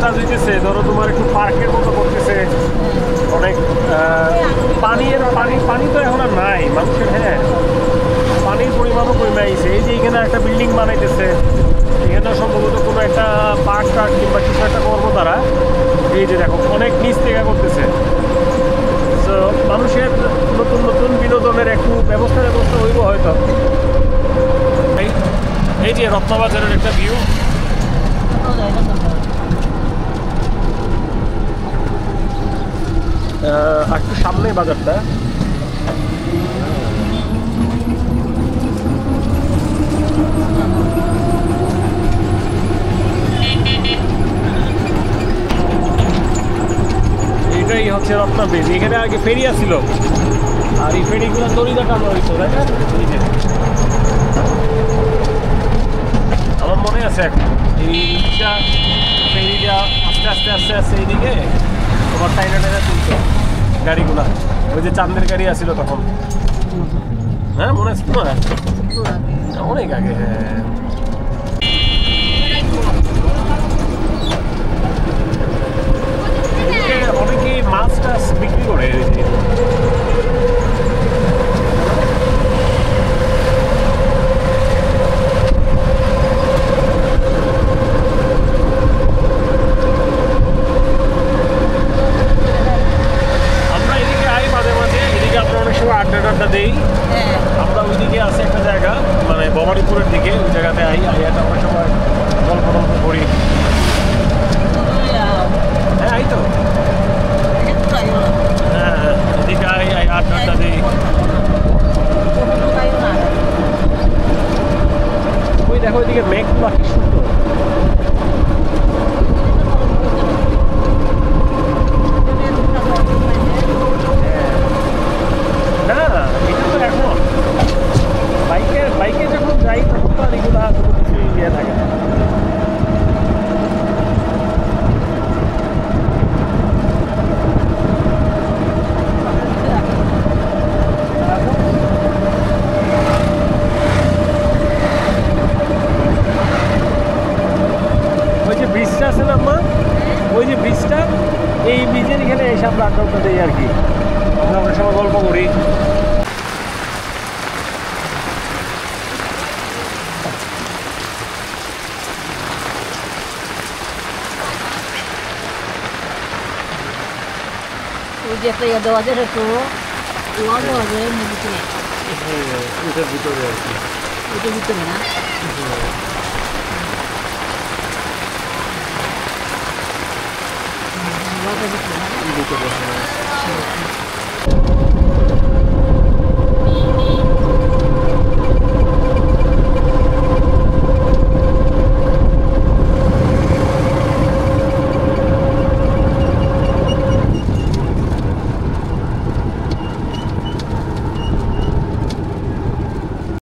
টাজ হইতেছে, ধরো তোমার একটু পার্কের মতো করতেছে, অনেক পানি তো এখন আর নাই মানুষের। হ্যাঁ, পানির পরিমাণও কমে আইছে। এই যে এখানে একটা বিল্ডিং বানাইতেছে, এখানে সম্ভবত কোনো একটা পার্ক টার্ক কিংবা কিছু একটা কর্ম তারা, এই যে দেখো অনেক নিচ থেকে করতেছে। তো মানুষের নতুন নতুন বিনোদনের একটু ব্যবস্থা হইব হয়তো। এই যে রত্নবাজারের একটা ভিউ। একটু সামনে বাজারটা। এটাই হচ্ছে রত্না ব্রিজ। এখানে আগে ফেরি আসছিল, আর এই ফেরিগুলো দড়িটা টানা হইতো, তাই না? আমার মনে আছে এখন এইটা ফেরিটা আস্তে আস্তে আস্তে আস্তে এইদিকে তোমার টাইনা তুলতো গাড়িগুলা। ওই যে চাঁদের গাড়ি আসছিল তখন। হ্যাঁ, মনে আছে তোমার? অনেক আগে। হ্যাঁ, অনেকে মাছ টাছ বিক্রি করে। আড্ডা দেই আমরা। ওইদিকে আছে একটা জায়গা, মানে ভবানীপুরের দিকে, ওই জায়গাতে আইয়াটা অনেক সময় গল্প টল্প করি। হ্যাঁ, আই তো। হ্যাঁ, এদিকে আড্ডা দিই। ওই দেখো ওইদিকে মেঘগুলো কি সুন্দর। বাইকে যখন যাই তখন তো আর এগুলো কোনো কিছু ইয়ে থাকে না। ওই যে ব্রিজটা আছে না মা, ওই যে ব্রিজটা, এই ব্রিজের এখানে এইসব আড্ডা দেই আর কি। আমরা অনেক সময় গল্প করি। ওই যে একটা দেওয়া যায় একটু ওয়া দেওয়া যায় ভিতরে। ওটার ভিতরে আর কি। ওটার ভিতরে না, ভিতরে।